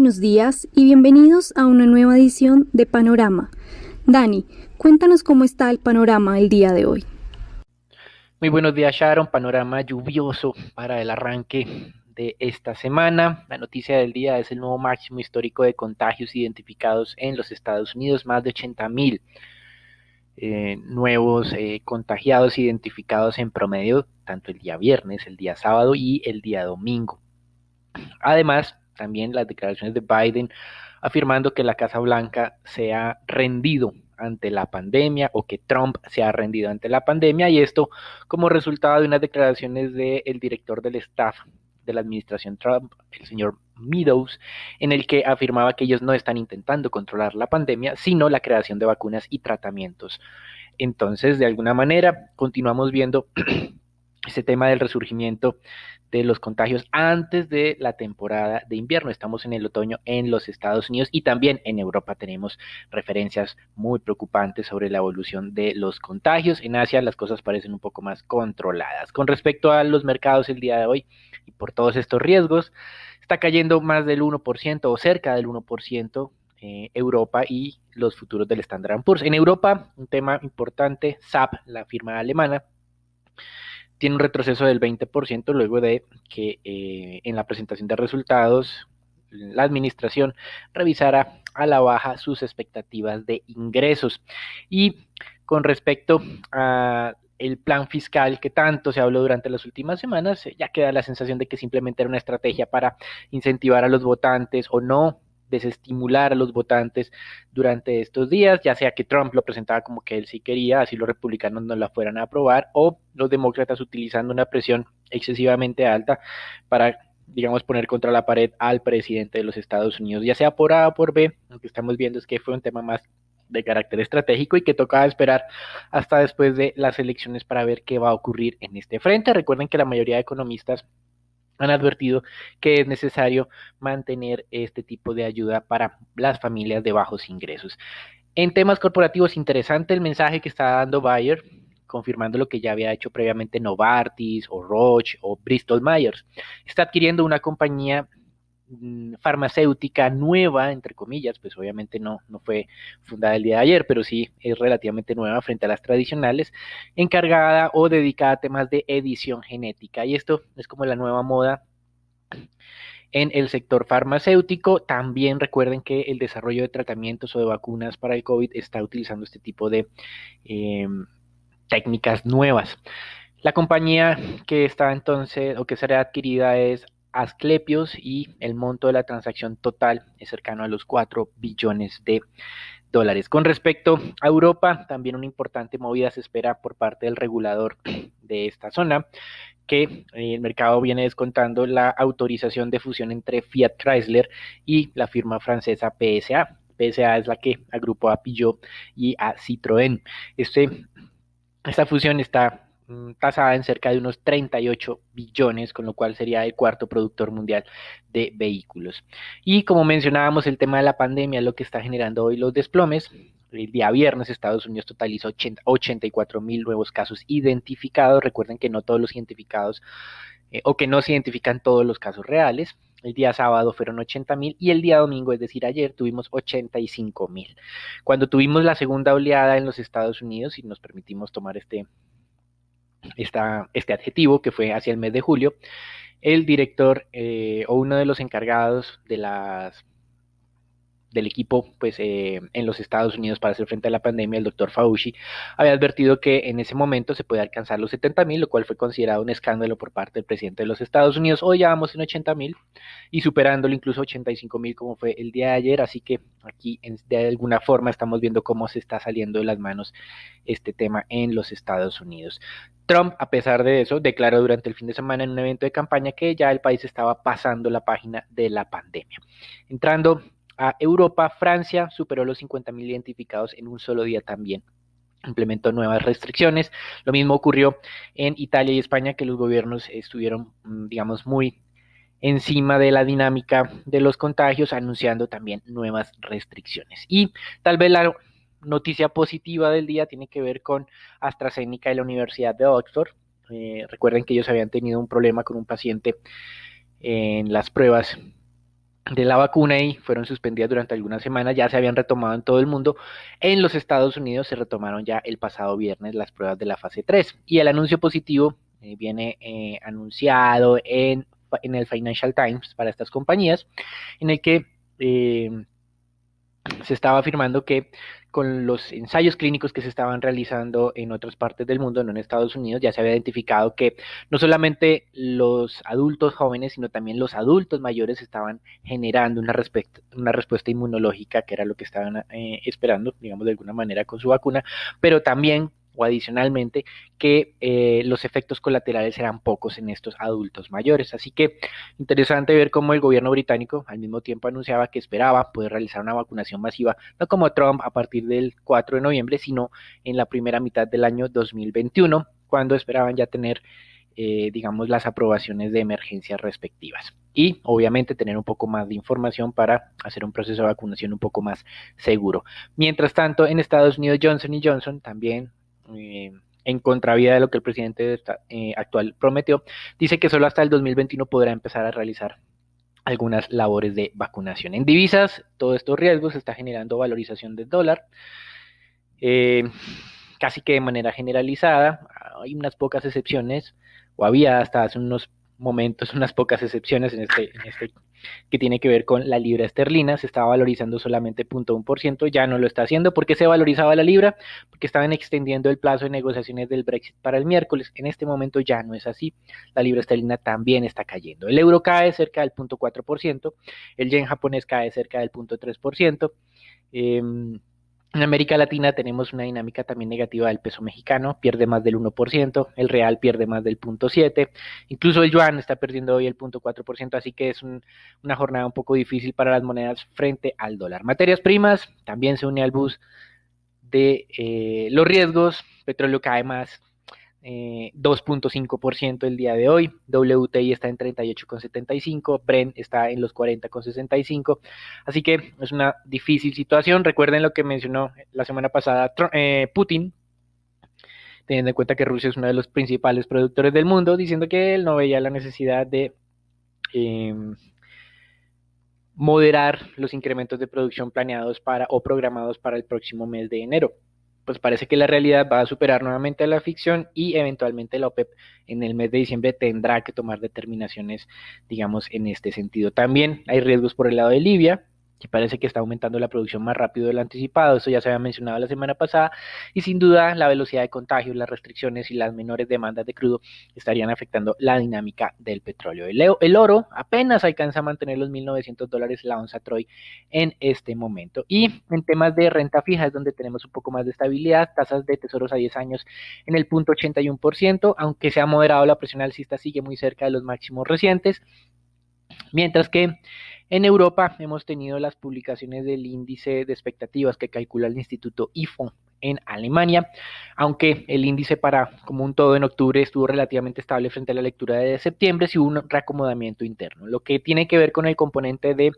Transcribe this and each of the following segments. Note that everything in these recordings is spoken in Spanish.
buenos días y bienvenidos a una nueva edición de Panorama. Dani, cuéntanos cómo está el panorama el día de hoy. Muy buenos días, Sharon. Panorama lluvioso para el arranque de esta semana. La noticia del día es el nuevo máximo histórico de contagios identificados en los Estados Unidos, más de 80,000 nuevos contagiados identificados en promedio, tanto el día viernes, el día sábado y el día domingo. Además, también las declaraciones de Biden afirmando que la Casa Blanca se ha rendido ante la pandemia o que Trump se ha rendido ante la pandemia, y esto como resultado de unas declaraciones del director del staff de la administración Trump, el señor Meadows, en el que afirmaba que ellos no están intentando controlar la pandemia, sino la creación de vacunas y tratamientos. Entonces, de alguna manera, continuamos viendo este tema del resurgimiento de los contagios antes de la temporada de invierno. Estamos en el otoño en los Estados Unidos y también en Europa tenemos referencias muy preocupantes sobre la evolución de los contagios. En Asia las cosas parecen un poco más controladas. Con respecto a los mercados el día de hoy, y por todos estos riesgos, está cayendo más del 1% o cerca del 1%. Europa y los futuros del Standard & Poor's. En Europa, un tema importante, SAP, la firma alemana, tiene un retroceso del 20% luego de que en la presentación de resultados la administración revisara a la baja sus expectativas de ingresos. Y con respecto a el plan fiscal que tanto se habló durante las últimas semanas, ya queda la sensación de que simplemente era una estrategia para incentivar a los votantes o no desestimular a los votantes durante estos días, ya sea que Trump lo presentaba como que él sí quería, así los republicanos no la fueran a aprobar, o los demócratas utilizando una presión excesivamente alta para, digamos, poner contra la pared al presidente de los Estados Unidos, ya sea por A o por B. Lo que estamos viendo es que fue un tema más de carácter estratégico y que tocaba esperar hasta después de las elecciones para ver qué va a ocurrir en este frente. Recuerden que la mayoría de economistas han advertido que es necesario mantener este tipo de ayuda para las familias de bajos ingresos. En temas corporativos, interesante el mensaje que está dando Bayer, confirmando lo que ya había hecho previamente Novartis o Roche o Bristol Myers. Está adquiriendo una compañía farmacéutica nueva, entre comillas, pues obviamente no fue fundada el día de ayer, pero sí es relativamente nueva frente a las tradicionales, encargada o dedicada a temas de edición genética. Y esto es como la nueva moda en el sector farmacéutico. También recuerden que el desarrollo de tratamientos o de vacunas para el COVID está utilizando este tipo de técnicas nuevas. La compañía que está entonces o que será adquirida es Asclepios y el monto de la transacción total es cercano a los 4 billones de dólares. Con respecto a Europa, también una importante movida se espera por parte del regulador de esta zona, que el mercado viene descontando la autorización de fusión entre Fiat Chrysler y la firma francesa PSA. PSA es la que agrupó a Peugeot y a Citroën. Esta fusión está tasada en cerca de unos 38 billones, con lo cual sería el cuarto productor mundial de vehículos. Y como mencionábamos, el tema de la pandemia es lo que está generando hoy los desplomes. El día viernes Estados Unidos totalizó 84,000 nuevos casos identificados. Recuerden que no todos los identificados o que no se identifican todos los casos reales. El día sábado fueron 80,000 y el día domingo, es decir, ayer, tuvimos 85,000. Cuando tuvimos la segunda oleada en los Estados Unidos, y nos permitimos tomar este adjetivo, que fue hacia el mes de julio, el director o uno de los encargados del equipo pues, en los Estados Unidos para hacer frente a la pandemia, el doctor Fauci, había advertido que en ese momento se podía alcanzar los 70,000, lo cual fue considerado un escándalo por parte del presidente de los Estados Unidos. Hoy ya vamos en 80,000 y superándolo incluso 85,000 como fue el día de ayer, así que aquí de alguna forma estamos viendo cómo se está saliendo de las manos este tema en los Estados Unidos. Trump, a pesar de eso, declaró durante el fin de semana en un evento de campaña que ya el país estaba pasando la página de la pandemia. Entrando a Europa, Francia superó los 50,000 identificados en un solo día también. Implementó nuevas restricciones. Lo mismo ocurrió en Italia y España, que los gobiernos estuvieron, digamos, muy encima de la dinámica de los contagios, anunciando también nuevas restricciones. Y tal vez la noticia positiva del día tiene que ver con AstraZeneca y la Universidad de Oxford. Recuerden que ellos habían tenido un problema con un paciente en las pruebas de la vacuna y fueron suspendidas durante algunas semanas, ya se habían retomado en todo el mundo. En los Estados Unidos se retomaron ya el pasado viernes las pruebas de la fase 3 y el anuncio positivo viene anunciado en el Financial Times para estas compañías, en el que se estaba afirmando que con los ensayos clínicos que se estaban realizando en otras partes del mundo, no en Estados Unidos, ya se había identificado que no solamente los adultos jóvenes, sino también los adultos mayores estaban generando una respuesta inmunológica, que era lo que estaban esperando, digamos, de alguna manera con su vacuna, pero también o adicionalmente que los efectos colaterales eran pocos en estos adultos mayores. Así que interesante ver cómo el gobierno británico al mismo tiempo anunciaba que esperaba poder realizar una vacunación masiva, no como Trump a partir del 4 de noviembre, sino en la primera mitad del año 2021, cuando esperaban ya tener digamos, las aprobaciones de emergencia respectivas. Y obviamente tener un poco más de información para hacer un proceso de vacunación un poco más seguro. Mientras tanto, en Estados Unidos, Johnson Johnson también en contravía de lo que el presidente actual prometió, dice que solo hasta el 2021 podrá empezar a realizar algunas labores de vacunación. En divisas, todos estos riesgos está generando valorización del dólar, casi que de manera generalizada. Hay unas pocas excepciones, o había hasta hace unos momentos unas pocas excepciones en este que tiene que ver con la libra esterlina. Se estaba valorizando solamente 0.1%, ya no lo está haciendo. ¿Por qué se valorizaba la libra? Porque estaban extendiendo el plazo de negociaciones del Brexit para el miércoles. En este momento ya no es así, la libra esterlina también está cayendo. El euro cae cerca del 0.4%, el yen japonés cae cerca del 0.3%. En América Latina tenemos una dinámica también negativa del peso mexicano, pierde más del 1%, el real pierde más del 0.7%, incluso el yuan está perdiendo hoy el 0.4%, así que es una jornada un poco difícil para las monedas frente al dólar. Materias primas también se une al bus de los riesgos, petróleo cae más 2.5% el día de hoy, WTI está en 38,75, Brent está en los 40,65, así que es una difícil situación. Recuerden lo que mencionó la semana pasada Putin, teniendo en cuenta que Rusia es uno de los principales productores del mundo, diciendo que él no veía la necesidad de moderar los incrementos de producción planeados para o programados para el próximo mes de enero. Pues parece que la realidad va a superar nuevamente a la ficción y eventualmente la OPEP en el mes de diciembre tendrá que tomar determinaciones, digamos, en este sentido. También hay riesgos por el lado de Libia, que parece que está aumentando la producción más rápido de lo anticipado. Eso ya se había mencionado la semana pasada y sin duda la velocidad de contagio, las restricciones y las menores demandas de crudo estarían afectando la dinámica del petróleo. El oro apenas alcanza a mantener los $1.900 la onza Troy en este momento. Y en temas de renta fija es donde tenemos un poco más de estabilidad, tasas de tesoros a 10 años en el 0.81%, aunque se ha moderado la presión alcista, sigue muy cerca de los máximos recientes, mientras que en Europa hemos tenido las publicaciones del índice de expectativas que calcula el Instituto IFO en Alemania, aunque el índice como un todo en octubre estuvo relativamente estable frente a la lectura de septiembre, sí hubo un reacomodamiento interno. Lo que tiene que ver con el componente de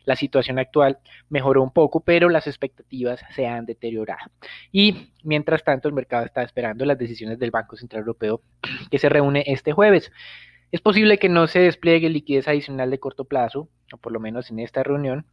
la situación actual mejoró un poco, pero las expectativas se han deteriorado. Y mientras tanto, el mercado está esperando las decisiones del Banco Central Europeo que se reúne este jueves. Es posible que no se despliegue liquidez adicional de corto plazo, o por lo menos en esta reunión,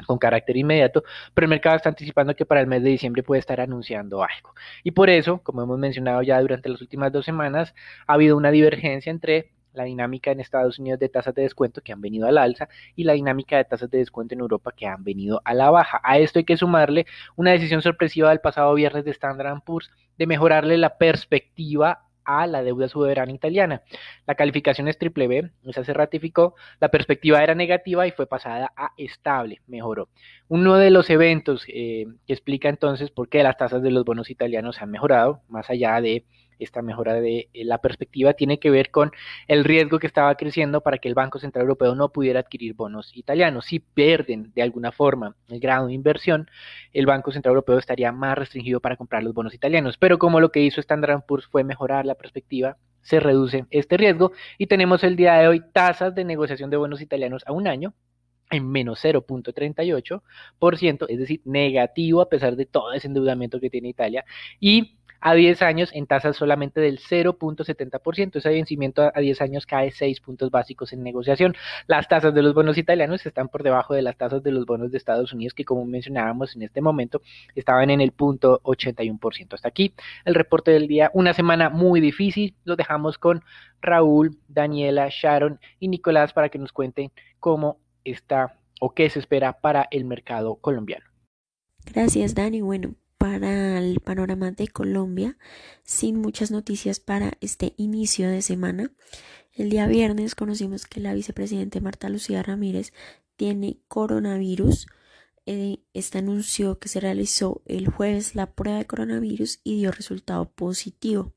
con carácter inmediato, pero el mercado está anticipando que para el mes de diciembre puede estar anunciando algo. Y por eso, como hemos mencionado ya durante las últimas 2 semanas, ha habido una divergencia entre la dinámica en Estados Unidos de tasas de descuento que han venido al alza y la dinámica de tasas de descuento en Europa que han venido a la baja. A esto hay que sumarle una decisión sorpresiva del pasado viernes de Standard & Poor's de mejorarle la perspectiva a la deuda soberana italiana. La calificación es BBB, esa se ratificó, la perspectiva era negativa y fue pasada a estable, mejoró. Uno de los eventos que explica entonces por qué las tasas de los bonos italianos han mejorado, más allá de esta mejora de la perspectiva, tiene que ver con el riesgo que estaba creciendo para que el Banco Central Europeo no pudiera adquirir bonos italianos. Si pierden de alguna forma el grado de inversión, el Banco Central Europeo estaría más restringido para comprar los bonos italianos. Pero como lo que hizo Standard & Poor's fue mejorar la perspectiva, se reduce este riesgo y tenemos el día de hoy tasas de negociación de bonos italianos a un año en menos 0.38%, es decir, negativo a pesar de todo ese endeudamiento que tiene Italia, y a 10 años en tasas solamente del 0.70%. Ese vencimiento a 10 años cae 6 puntos básicos en negociación. Las tasas de los bonos italianos están por debajo de las tasas de los bonos de Estados Unidos, que como mencionábamos en este momento estaban en el 0.81%. Hasta aquí el reporte del día. Una semana muy difícil. Los dejamos con Raúl, Daniela, Sharon y Nicolás para que nos cuenten cómo está o qué se espera para el mercado colombiano. Gracias, Dani. Bueno, para el panorama de Colombia, sin muchas noticias para este inicio de semana. El día viernes conocimos que la vicepresidenta Marta Lucía Ramírez tiene coronavirus. Esta anunció que se realizó el jueves la prueba de coronavirus y dio resultado positivo.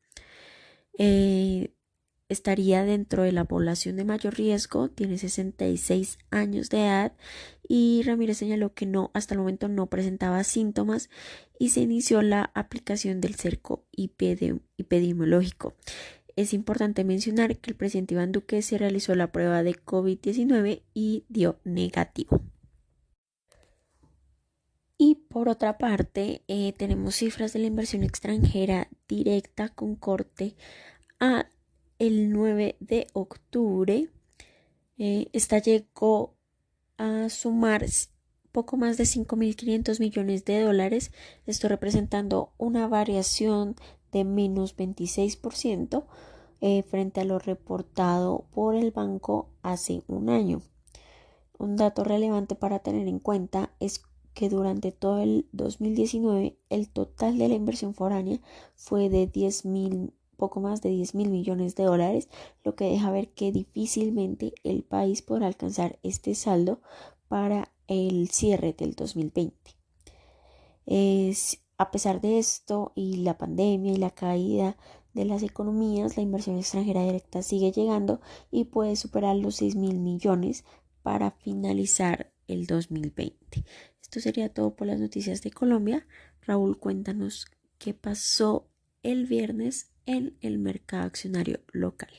Estaría dentro de la población de mayor riesgo, tiene 66 años de edad y Ramírez señaló que hasta el momento no presentaba síntomas y se inició la aplicación del cerco epidemiológico. Es importante mencionar que el presidente Iván Duque se realizó la prueba de COVID-19 y dio negativo. Y por otra parte, tenemos cifras de la inversión extranjera directa con corte a el 9 de octubre. Esta llegó a sumar poco más de 5.500 millones de dólares, esto representando una variación de menos 26% frente a lo reportado por el banco hace un año. Un dato relevante para tener en cuenta es que durante todo el 2019 el total de la inversión foránea fue de poco más de 10.000 millones de dólares, lo que deja ver que difícilmente el país podrá alcanzar este saldo para el cierre del 2020. A pesar de esto y la pandemia y la caída de las economías, la inversión extranjera directa sigue llegando y puede superar los 6.000 millones para finalizar el 2020. Esto sería todo por las noticias de Colombia. Raúl, cuéntanos qué pasó el viernes en el mercado accionario local.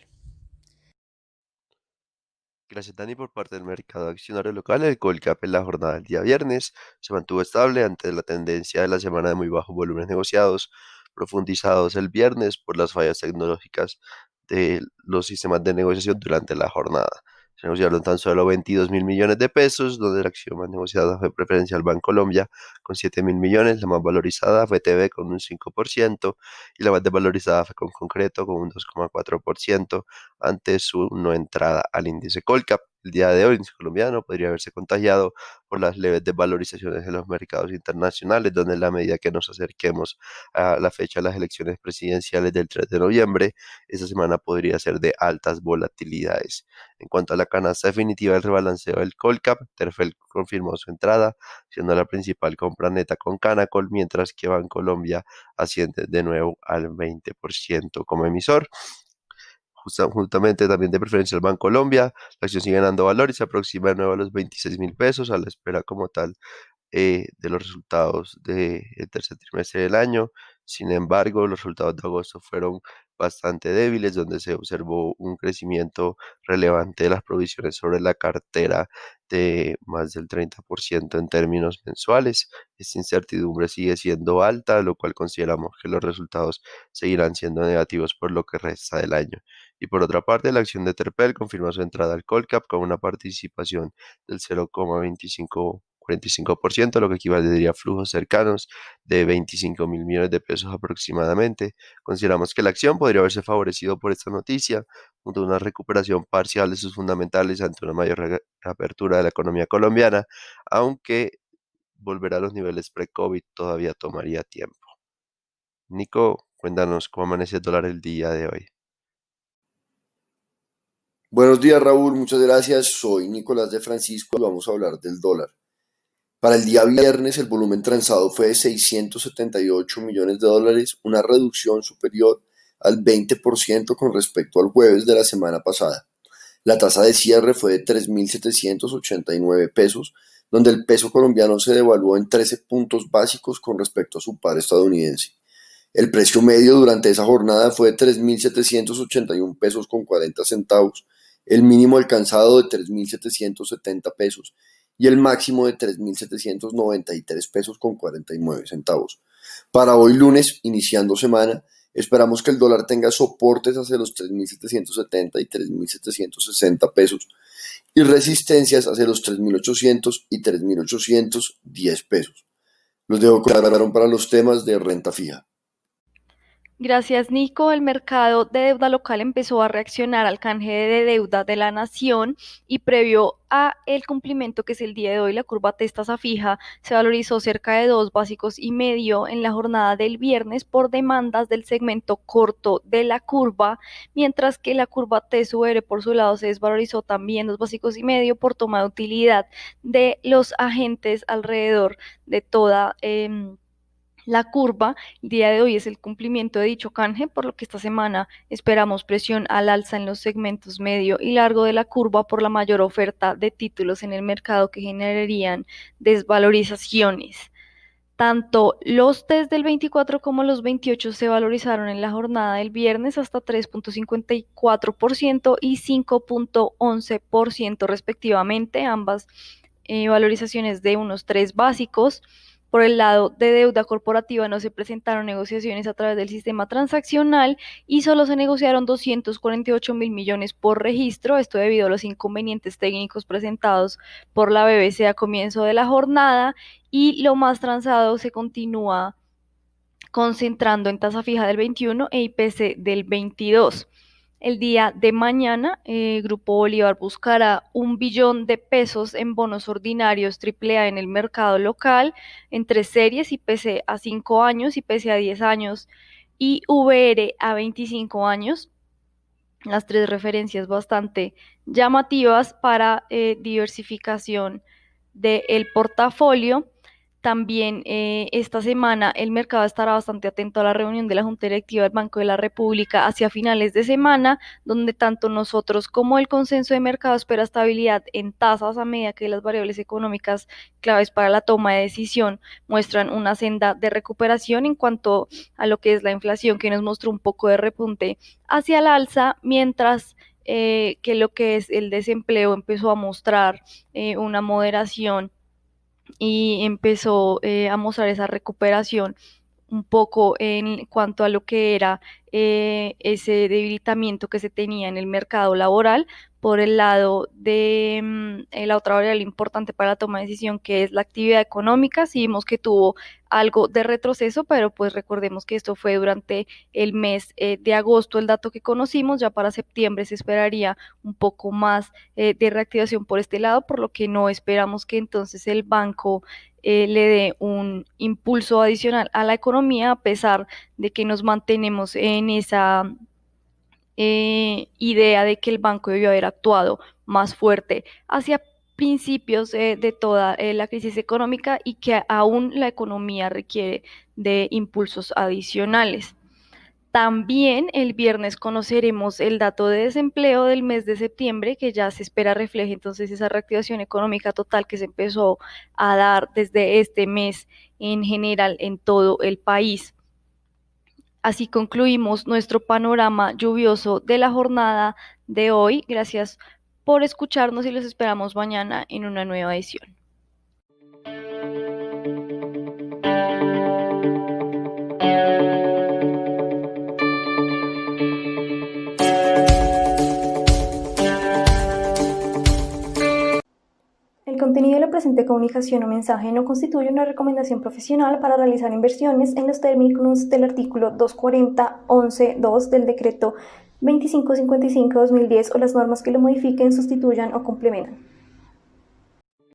Gracias, Dani. Por parte del mercado accionario local, el Colcap en la jornada del día viernes se mantuvo estable ante la tendencia de la semana de muy bajos volúmenes negociados, profundizados el viernes por las fallas tecnológicas de los sistemas de negociación durante la jornada. Se negociaron tan solo 22.000 millones de pesos, donde la acción más negociada fue Preferencial Bancolombia con 7.000 millones, la más valorizada fue TV con un 5% y la más desvalorizada fue con Concreto con un 2,4% ante su no entrada al índice Colcap. El día de hoy, el índice colombiano podría haberse contagiado por las leves desvalorizaciones en los mercados internacionales, donde en la medida que nos acerquemos a la fecha de las elecciones presidenciales del 3 de noviembre, esta semana podría ser de altas volatilidades. En cuanto a la canasta definitiva del rebalanceo del Colcap, Terfel confirmó su entrada, siendo la principal compra neta con Canacol, mientras que Bancolombia asciende de nuevo al 20% como emisor. Justamente también de preferencia el Bancolombia, la acción sigue ganando valor y se aproxima de nuevo a los 26.000 pesos a la espera como tal de los resultados del tercer trimestre del año. Sin embargo, los resultados de agosto fueron bastante débiles, donde se observó un crecimiento relevante de las provisiones sobre la cartera de más del 30% en términos mensuales. Esta incertidumbre sigue siendo alta, lo cual consideramos que los resultados seguirán siendo negativos por lo que resta del año. Y por otra parte, la acción de Terpel confirmó su entrada al Colcap con una participación del 0,45%, lo que equivaldría a flujos cercanos de 25.000 millones de pesos aproximadamente. Consideramos que la acción podría haberse favorecido por esta noticia, junto a una recuperación parcial de sus fundamentales ante una mayor reapertura de la economía colombiana, aunque volver a los niveles pre-COVID todavía tomaría tiempo. Nico, cuéntanos cómo amanece el dólar el día de hoy. Buenos días, Raúl, muchas gracias. Soy Nicolás de Francisco y vamos a hablar del dólar. Para el día viernes el volumen transado fue de 678 millones de dólares, una reducción superior al 20% con respecto al jueves de la semana pasada. La tasa de cierre fue de 3.789 pesos, donde el peso colombiano se devaluó en 13 puntos básicos con respecto a su par estadounidense. El precio medio durante esa jornada fue de 3.781 pesos con 40 centavos, el mínimo alcanzado de 3.770 pesos y el máximo de 3.793 pesos con 49 centavos. Para hoy lunes, iniciando semana, esperamos que el dólar tenga soportes hacia los 3.770 y 3.760 pesos y resistencias hacia los 3.800 y 3.810 pesos. Los dejo claro para los temas de renta fija. Gracias, Nico. El mercado de deuda local empezó a reaccionar al canje de deuda de la nación y previo a el cumplimiento que es el día de hoy, la curva tasa fija se valorizó cerca de 2,5 básicos en la jornada del viernes por demandas del segmento corto de la curva, mientras que la curva TSUR por su lado se desvalorizó también 2,5 básicos por toma de utilidad de los agentes alrededor de toda la curva. El día de hoy es el cumplimiento de dicho canje, por lo que esta semana esperamos presión al alza en los segmentos medio y largo de la curva por la mayor oferta de títulos en el mercado que generarían desvalorizaciones. Tanto los test del 24 como los 28 se valorizaron en la jornada del viernes hasta 3.54% y 5.11% respectivamente, ambas valorizaciones de unos 3 básicos. Por el lado de deuda corporativa no se presentaron negociaciones a través del sistema transaccional y solo se negociaron 248.000 millones por registro, esto debido a los inconvenientes técnicos presentados por la BBC a comienzo de la jornada, y lo más transado se continúa concentrando en tasa fija del 21 e IPC del 22. El día de mañana, Grupo Bolívar buscará 1 billón de pesos en bonos ordinarios AAA en el mercado local, en 3 series, IPC a 5 años, IPC a 10 años y VR a 25 años. Las 3 referencias bastante llamativas para diversificación del portafolio. También esta semana el mercado estará bastante atento a la reunión de la Junta Directiva del Banco de la República hacia finales de semana, donde tanto nosotros como el consenso de mercado espera estabilidad en tasas a medida que las variables económicas claves para la toma de decisión muestran una senda de recuperación en cuanto a lo que es la inflación, que nos mostró un poco de repunte hacia el alza, mientras que lo que es el desempleo empezó a mostrar una moderación y empezó a mostrar esa recuperación un poco en cuanto a lo que era ese debilitamiento que se tenía en el mercado laboral. Por el lado de la otra variable importante para la toma de decisión, que es la actividad económica, sí vimos que tuvo algo de retroceso, pero pues recordemos que esto fue durante el mes de agosto el dato que conocimos. Ya para septiembre se esperaría un poco más de reactivación por este lado, por lo que no esperamos que entonces el banco le dé un impulso adicional a la economía, a pesar de que nos mantenemos en esa idea de que el banco debió haber actuado más fuerte hacia principios de toda la crisis económica y que aún la economía requiere de impulsos adicionales. También el viernes conoceremos el dato de desempleo del mes de septiembre, que ya se espera refleje entonces esa reactivación económica total que se empezó a dar desde este mes en general en todo el país. Así concluimos nuestro panorama lluvioso de la jornada de hoy. Gracias por escucharnos y los esperamos mañana en una nueva edición. El contenido de la presente comunicación o mensaje no constituye una recomendación profesional para realizar inversiones en los términos del artículo 240.11.2 del decreto 2555/2010 o las normas que lo modifiquen, sustituyan o complementan.